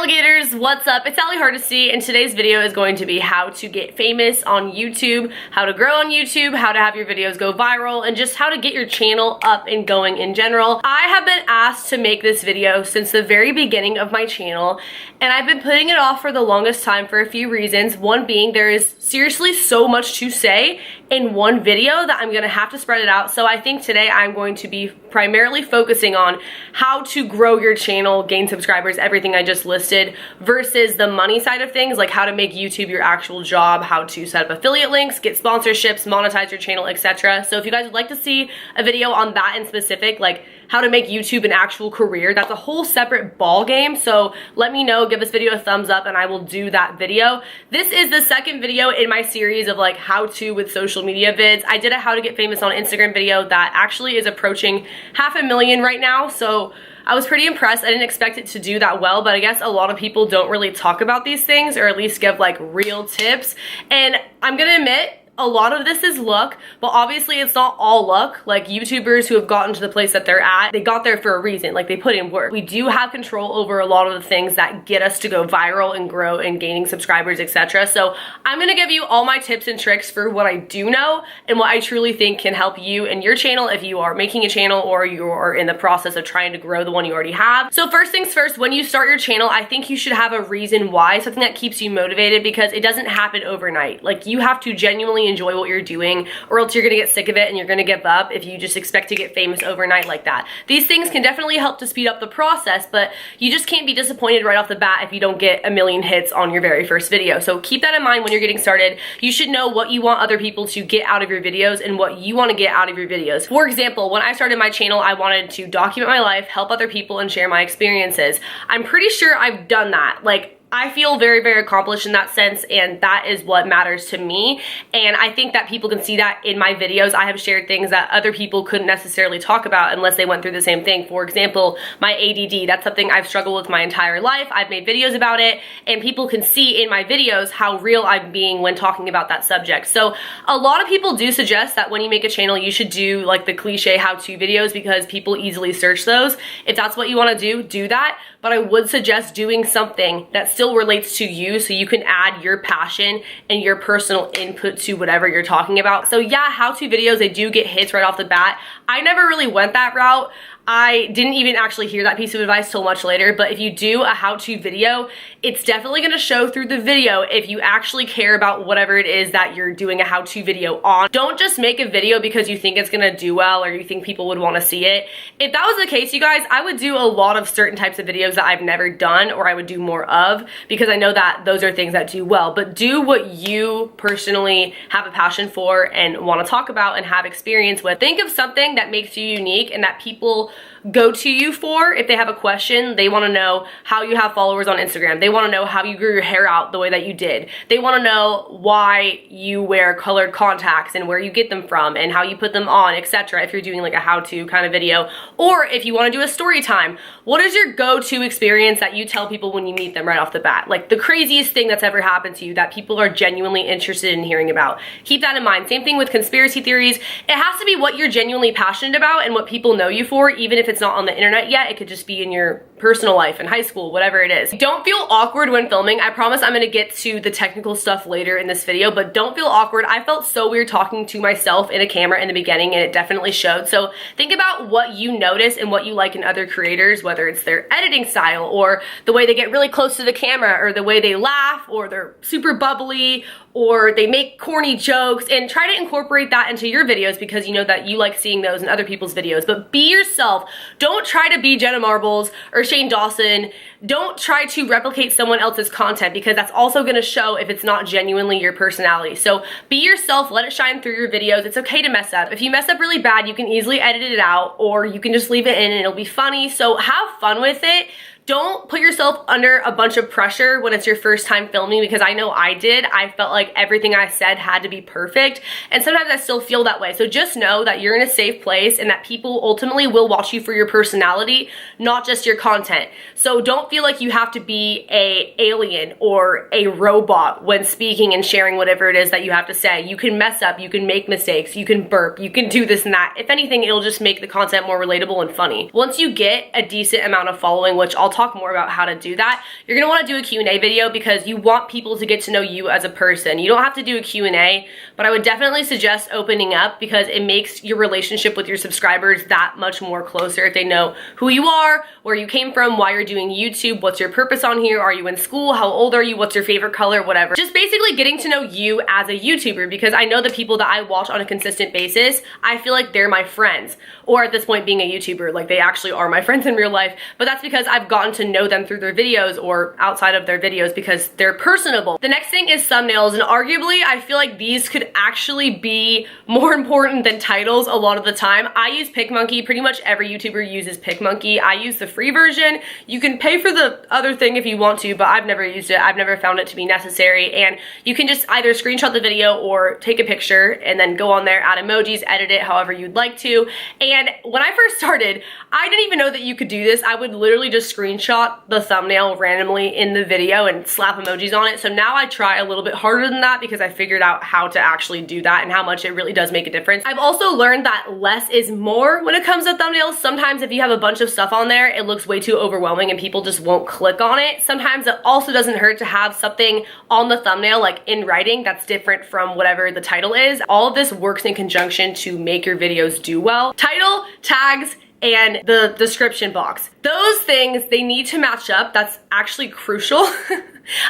alligators, what's up? It's Allie Hardesty, and today's video is going to be how to get famous on YouTube, how to grow on YouTube, how to have your videos go viral, and just how to get your channel up and going in general. I have been asked to make this video since the very beginning of my channel, and I've been putting it off for the longest time for a few reasons. One being there is seriously so much to say in one video that I'm gonna have to spread it out. So I think today I'm going to be primarily focusing on how to grow your channel, gain subscribers, everything I just listed, versus the money side of things, like how to make YouTube your actual job, how to set up affiliate links, get sponsorships, monetize your channel, etc. So if you guys would like to see a video on that in specific, like how to make YouTube an actual career, that's a whole separate ball game. So let me know, give this video a thumbs up, and I will do that video. This is the second video in my series of like how to with social media vids. I did a how to get famous on Instagram video that actually is approaching 500,000 right now. So I was pretty impressed. I didn't expect it to do that well, but I guess a lot of people don't really talk about these things, or at least give like real tips. And I'm gonna admit, a lot of this is luck, but obviously it's not all luck. Like YouTubers who have gotten to the place that they're at, they got there for a reason, like they put in work. We do have control over a lot of the things that get us to go viral and grow and gaining subscribers, etc. So I'm gonna give you all my tips and tricks for what I do know and what I truly think can help you and your channel if you are making a channel or you are in the process of trying to grow the one you already have. So first things first, when you start your channel, I think you should have a reason why, something that keeps you motivated, because it doesn't happen overnight. Like you have to genuinely enjoy what you're doing, or else you're gonna get sick of it and you're gonna give up if you just expect to get famous overnight like that. These things can definitely help to speed up the process, but you just can't be disappointed right off the bat if you don't get 1 million hits on your very first video. So keep that in mind when you're getting started. You should know what you want other people to get out of your videos and what you want to get out of your videos. For example, when I started my channel, I wanted to document my life, help other people, and share my experiences. I'm pretty sure I've done that. Like, I feel very, very accomplished in that sense, and that is what matters to me. And I think that people can see that in my videos. I have shared things that other people couldn't necessarily talk about unless they went through the same thing. For example, my ADD, that's something I've struggled with my entire life. I've made videos about it, and people can see in my videos how real I'm being when talking about that subject. So a lot of people do suggest that when you make a channel, you should do like the cliche how-to videos, because people easily search those. If that's what you want to do that. But I would suggest doing something that still relates to you, so you can add your passion and your personal input to whatever you're talking about. So yeah, how-to videos, they do get hits right off the bat. I never really went that route. I didn't even actually hear that piece of advice till much later, but if you do a how-to video, it's definitely gonna show through the video if you actually care about whatever it is that you're doing a how-to video on. Don't just make a video because you think it's gonna do well or you think people would wanna see it. If that was the case, you guys, I would do a lot of certain types of videos that I've never done, or I would do more of, because I know that those are things that do well. But do what you personally have a passion for and wanna talk about and have experience with. Think of something that makes you unique and that people go to you for if they have a question. They want to know how you have followers on Instagram. They want to know how you grew your hair out the way that you did. They want to know why you wear colored contacts and where you get them from and how you put them on, etc. If you're doing like a how-to kind of video, or if you want to do a story time, what is your go-to experience that you tell people when you meet them right off the bat? Like the craziest thing that's ever happened to you that people are genuinely interested in hearing about. Keep that in mind. Same thing with conspiracy theories. It has to be what you're genuinely passionate about and what people know you for, even if it's not on the internet yet. It could just be in your personal life, in high school, whatever it is. Don't feel awkward when filming. I promise I'm gonna get to the technical stuff later in this video, but don't feel awkward. I felt so weird talking to myself in a camera in the beginning, and it definitely showed. So think about what you notice and what you like in other creators, whether it's their editing style or the way they get really close to the camera, or the way they laugh, or they're super bubbly, or they make corny jokes, and try to incorporate that into your videos because you know that you like seeing those in other people's videos. But be yourself. Don't try to be Jenna Marbles or Shane Dawson. Don't try to replicate someone else's content, because that's also gonna show if it's not genuinely your personality. So be yourself, let it shine through your videos. It's okay to mess up. If you mess up really bad, you can easily edit it out, or you can just leave it in and it'll be funny. So have fun with it. Don't put yourself under a bunch of pressure when it's your first time filming, because I know I did. I felt like everything I said had to be perfect, and sometimes I still feel that way. So just know that you're in a safe place and that people ultimately will watch you for your personality, not just your content. So don't feel like you have to be a alien or a robot when speaking and sharing whatever it is that you have to say. You can mess up, you can make mistakes, you can burp, you can do this and that. If anything, it'll just make the content more relatable and funny. Once you get a decent amount of following, which I'll talk more about how to do that. You're gonna wanna do a Q&A video because you want people to get to know you as a person. You don't have to do a Q&A, but I would definitely suggest opening up because it makes your relationship with your subscribers that much more closer if they know who you are, where you came from, why you're doing YouTube, what's your purpose on here, are you in school, how old are you, what's your favorite color, whatever. Just basically getting to know you as a YouTuber, because I know the people that I watch on a consistent basis, I feel like they're my friends. Or at this point being a YouTuber, like they actually are my friends in real life, but that's because I've gotten to know them through their videos or outside of their videos because they're personable. The next thing is thumbnails, and arguably I feel like these could actually be more important than titles a lot of the time. I use PicMonkey. Pretty much every YouTuber uses PicMonkey. I use the free version. You can pay for the other thing if you want to, but I've never used it. I've never found it to be necessary, and you can just either screenshot the video or take a picture and then go on there, add emojis, edit it however you'd like to. And when I first started, I didn't even know that you could do this. I would literally just screenshot the thumbnail randomly in the video and slap emojis on it. So now I try a little bit harder than that because I figured out how to actually do that and how much it really does make a difference. I've also learned that less is more when it comes to thumbnails. Sometimes if you have a bunch of stuff on there, it looks way too overwhelming and people just won't click on it. Sometimes it also doesn't hurt to have something on the thumbnail, like in writing, that's different from whatever the title is. All of this works in conjunction to make your videos do well. Title, tags, and the description box. Those things, they need to match up. That's actually crucial.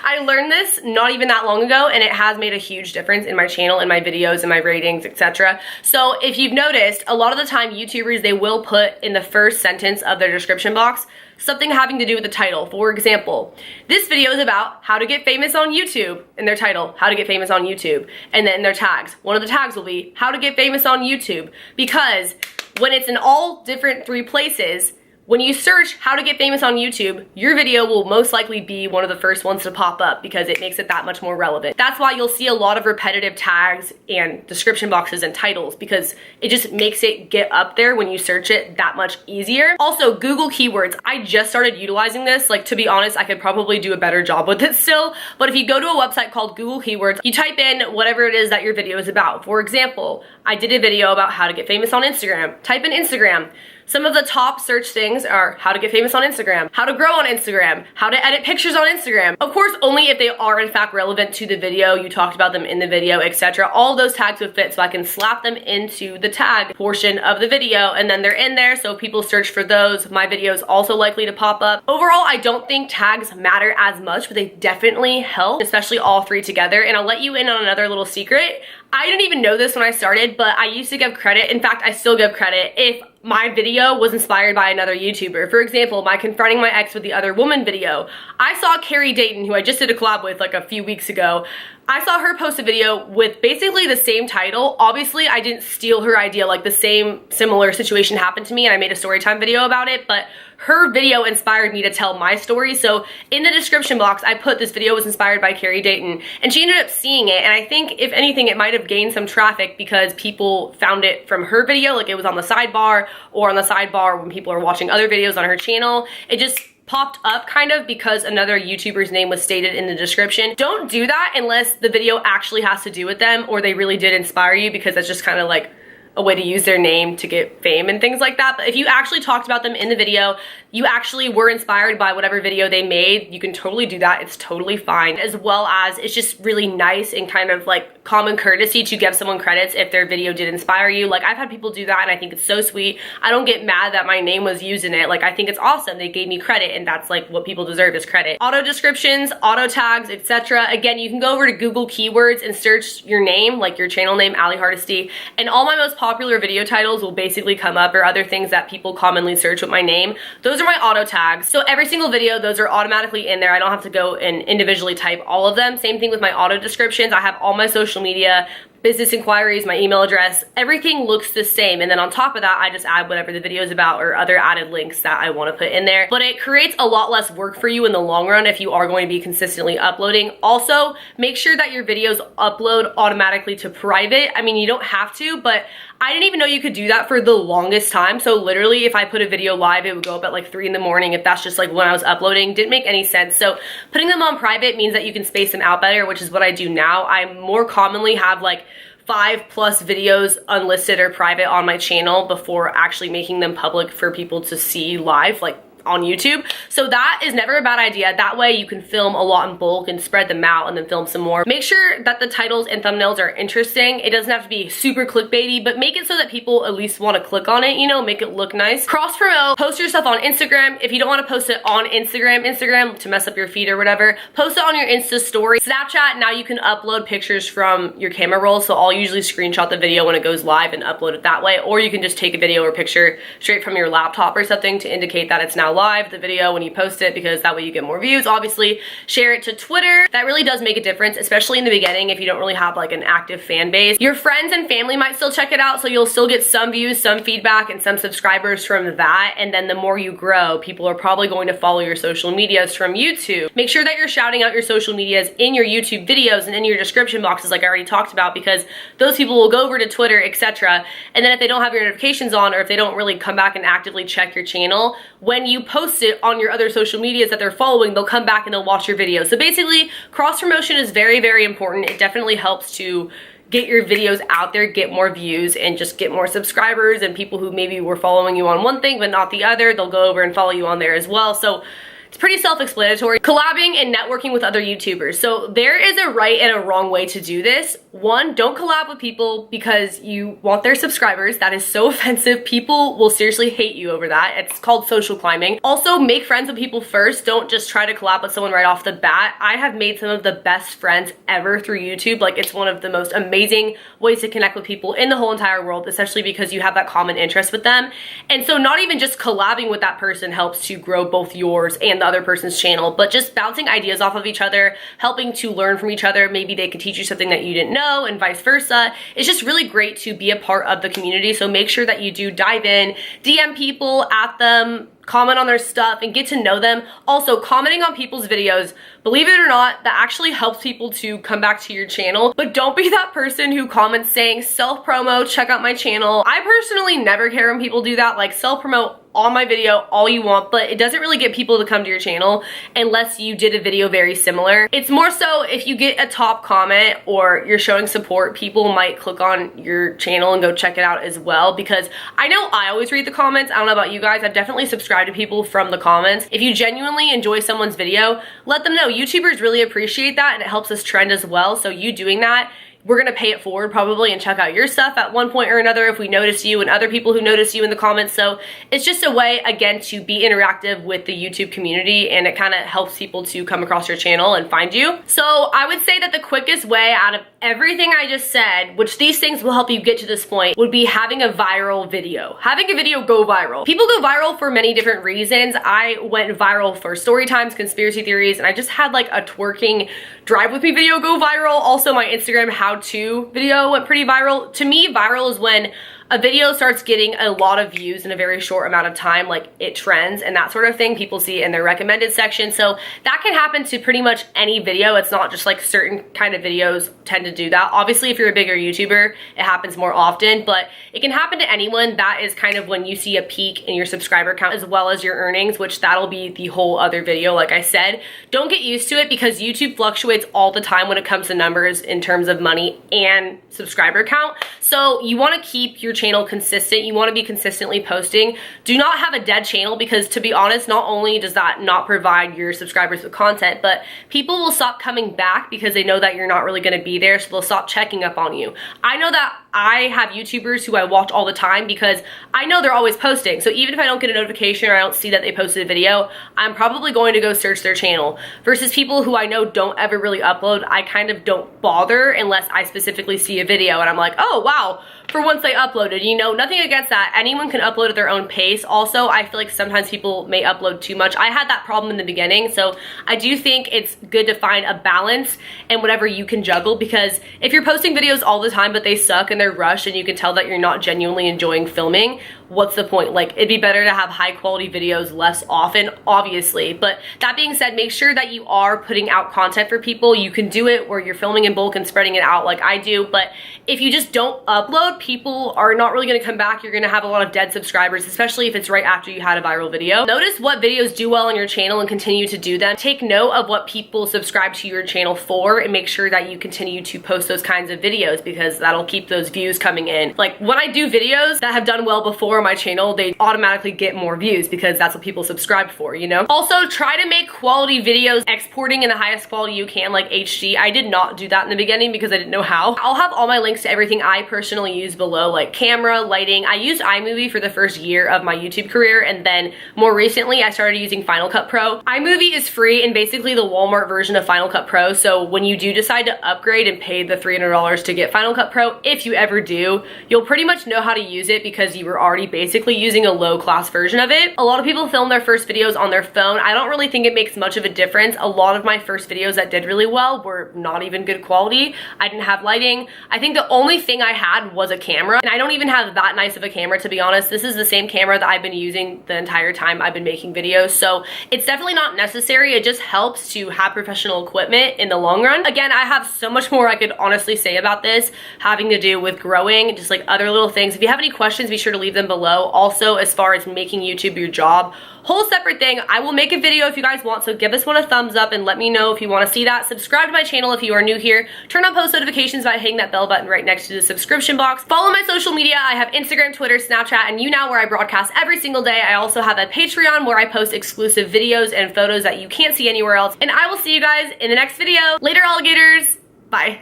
I learned this not even that long ago, and it has made a huge difference in my channel, in my videos, in my ratings, etc. So if you've noticed, a lot of the time YouTubers, they will put in the first sentence of their description box something having to do with the title. For example, this video is about how to get famous on YouTube. In their title, how to get famous on YouTube. And then their tags. One of the tags will be how to get famous on YouTube, because when it's in all different 3 places, when you search how to get famous on YouTube, your video will most likely be one of the first ones to pop up because it makes it that much more relevant. That's why you'll see a lot of repetitive tags and description boxes and titles, because it just makes it get up there when you search it that much easier. Also, Google keywords. I just started utilizing this. Like, to be honest, I could probably do a better job with it still, but if you go to a website called Google Keywords, you type in whatever it is that your video is about. For example, I did a video about how to get famous on Instagram. Type in Instagram. Some of the top search things are how to get famous on Instagram, how to grow on Instagram, how to edit pictures on Instagram. Of course, only if they are in fact relevant to the video, you talked about them in the video, etc. All those tags would fit, so I can slap them into the tag portion of the video, and then they're in there, so if people search for those, my video is also likely to pop up. Overall, I don't think tags matter as much, but they definitely help, especially all 3 together. And I'll let you in on another little secret. I didn't even know this when I started, but I used to give credit. In fact, I still give credit if my video was inspired by another YouTuber. For example, my confronting my ex with the other woman video. I saw Carrie Dayton, who I just did a collab with like a few weeks ago. I saw her post a video with basically the same title. Obviously, I didn't steal her idea, like the same similar situation happened to me and I made a storytime video about it, but her video inspired me to tell my story. So in the description box, I put this video was inspired by Carrie Dayton, and she ended up seeing it. And I think if anything, it might have gained some traffic because people found it from her video, like it was on the sidebar or on the sidebar when people are watching other videos on her channel. It just popped up kind of because another YouTuber's name was stated in the description. Don't do that unless the video actually has to do with them or they really did inspire you, because that's just kind of like a way to use their name to get fame and things like that. But if you actually talked about them in the video, you actually were inspired by whatever video they made, you can totally do that. It's totally fine. As well as it's just really nice and kind of like common courtesy to give someone credits if their video did inspire you. Like, I've had people do that and I think it's so sweet. I don't get mad that my name was used in it. Like, I think it's awesome. They gave me credit, and that's like what people deserve, is credit. Auto descriptions, auto tags, etc. Again, you can go over to Google Keywords and search your name, like your channel name, Ali Hardesty, and all my most popular video titles will basically come up, or other things that people commonly search with my name. Those are my auto tags. So every single video, those are automatically in there. I don't have to go and individually type all of them. Same thing with my auto descriptions. I have all my social media, business inquiries, my email address, everything looks the same. And then on top of that, I just add whatever the video is about or other added links that I want to put in there. But it creates a lot less work for you in the long run if you are going to be consistently uploading. Also, make sure that your videos upload automatically to private. I mean, you don't have to, but I didn't even know you could do that for the longest time. So literally, if I put a video live, it would go up at like 3 in the morning if that's just like when I was uploading. Didn't make any sense. So putting them on private means that you can space them out better, which is what I do now. I more commonly have like 5+ videos unlisted or private on my channel before actually making them public for people to see live, like on YouTube. So that is never a bad idea. That way you can film a lot in bulk and spread them out and then film some more. Make sure that the titles and thumbnails are interesting. It doesn't have to be super clickbaity, but make it so that people at least want to click on it, you know, make it look nice. Cross promote, post your stuff on Instagram. If you don't want to post it on Instagram to mess up your feed or whatever, post it on your Insta story. Snapchat, now you can upload pictures from your camera roll. So I'll usually screenshot the video when it goes live and upload it that way. Or you can just take a video or picture straight from your laptop or something to indicate that it's now live, the video, when you post it, because that way you get more views. Obviously, share it to Twitter. That really does make a difference, especially in the beginning if you don't really have like an active fan base. Your friends and family might still check it out, so you'll still get some views, some feedback, and some subscribers from that. And then the more you grow, people are probably going to follow your social medias from YouTube. Make sure that you're shouting out your social medias in your YouTube videos and in your description boxes like I already talked about, because those people will go over to Twitter, etc. And then if they don't have your notifications on, or if they don't really come back and actively check your channel, when you post it on your other social medias that they're following, they'll come back and they'll watch your video. So basically, cross promotion is very, very important. It definitely helps to get your videos out there, get more views, and just get more subscribers, and people who maybe were following you on one thing but not the other, they'll go over and follow you on there as well. So it's pretty self-explanatory. Collabing and networking with other YouTubers. So there is a right and a wrong way to do this. One, don't collab with people because you want their subscribers. That is so offensive. People will seriously hate you over that. It's called social climbing. Also, make friends with people first. Don't just try to collab with someone right off the bat. I have made some of the best friends ever through YouTube. Like, it's one of the most amazing ways to connect with people in the whole entire world, especially because you have that common interest with them. And so not even just collabing with that person helps to grow both yours and the other person's channel, but just bouncing ideas off of each other, helping to learn from each other. Maybe they could teach you something that you didn't know and vice versa. It's just really great to be a part of the community. So make sure that you do dive in, DM people, at them, comment on their stuff, and get to know them. Also, commenting on people's videos, believe it or not, that actually helps people to come back to your channel. But don't be that person who comments saying self-promo, check out my channel. I personally never care when people do that. Like, self-promote on my video all you want, but it doesn't really get people to come to your channel unless you did a video very similar. It's more so if you get a top comment or you're showing support, people might click on your channel and go check it out as well, because I know I always read the comments. I don't know about you guys. I've definitely subscribed to people from the comments. If you genuinely enjoy someone's video, let them know. YouTubers really appreciate that, and it helps us trend as well. So you doing that, we're gonna pay it forward probably and check out your stuff at one point or another if we notice you, and other people who notice you in the comments. So it's just a way, again, to be interactive with the YouTube community, and it kind of helps people to come across your channel and find you. So I would say that the quickest way out of everything I just said, which these things will help you get to this point, would be having a viral video. Having a video go viral. People go viral for many different reasons. I went viral for story times, conspiracy theories, and I just had like a twerking drive with me video go viral. Also, my Instagram how-to video went pretty viral. To me, viral is when a video starts getting a lot of views in a very short amount of time, like it trends and that sort of thing. People see it in their recommended section. So that can happen to pretty much any video. It's not just like certain kind of videos tend to do that. Obviously, if you're a bigger YouTuber, it happens more often, but it can happen to anyone. That is kind of when you see a peak in your subscriber count as well as your earnings, which that'll be the whole other video. Like I said, don't get used to it because YouTube fluctuates all the time when it comes to numbers in terms of money and subscriber count. So you want to keep your channel consistent. You want to be consistently posting. Do not have a dead channel, because to be honest, not only does that not provide your subscribers with content, but people will stop coming back because they know that you're not really going to be there, so they'll stop checking up on you. I know that I have YouTubers who I watch all the time because I know they're always posting. So even if I don't get a notification or I don't see that they posted a video, I'm probably going to go search their channel. Versus people who I know don't ever really upload, I kind of don't bother unless I specifically see a video and I'm like, oh wow, for once they uploaded. You know, nothing against that. Anyone can upload at their own pace. Also, I feel like sometimes people may upload too much. I had that problem in the beginning, so I do think it's good to find a balance and whatever you can juggle, because if you're posting videos all the time but they suck and they're rushed and you can tell that you're not genuinely enjoying filming, what's the point? Like, it'd be better to have high quality videos less often, obviously. But that being said, make sure that you are putting out content for people. You can do it where you're filming in bulk and spreading it out like I do, but if you just don't upload, people are not really going to come back. You're going to have a lot of dead subscribers, especially if it's right after you had a viral video. Notice what videos do well on your channel and continue to do them. Take note of what people subscribe to your channel for and make sure that you continue to post those kinds of videos, because that'll keep those views coming in. Like, when I do videos that have done well before, my channel, they automatically get more views because that's what people subscribe for, you know? Also, try to make quality videos, exporting in the highest quality you can, like HD. I did not do that in the beginning because I didn't know how. I'll have all my links to everything I personally use below, like camera, lighting. I used iMovie for the first year of my YouTube career, and then more recently I started using Final Cut Pro. iMovie is free and basically the Walmart version of Final Cut Pro, so when you do decide to upgrade and pay the $300 to get Final Cut Pro, if you ever do, you'll pretty much know how to use it because you were already basically using a low-class version of it. A lot of people film their first videos on their phone. I don't really think it makes much of a difference. A lot of my first videos that did really well were not even good quality. I didn't have lighting. I think the only thing I had was a camera, and I don't even have that nice of a camera, to be honest. This is the same camera that I've been using the entire time I've been making videos, so it's definitely not necessary. It just helps to have professional equipment in the long run. Again, I have so much more I could honestly say about this, having to do with growing, just like other little things. If you have any questions, be sure to leave them below. Also, as far as making YouTube your job, whole separate thing. I will make a video if you guys want, so give this one a thumbs up and let me know if you want to see that. Subscribe to my channel if you are new here. Turn on post notifications by hitting that bell button right next to the subscription box. Follow my social media. I have Instagram, Twitter, Snapchat, and YouNow, where I broadcast every single day. I also have a Patreon where I post exclusive videos and photos that you can't see anywhere else. And I will see you guys in the next video. Later, alligators. Bye.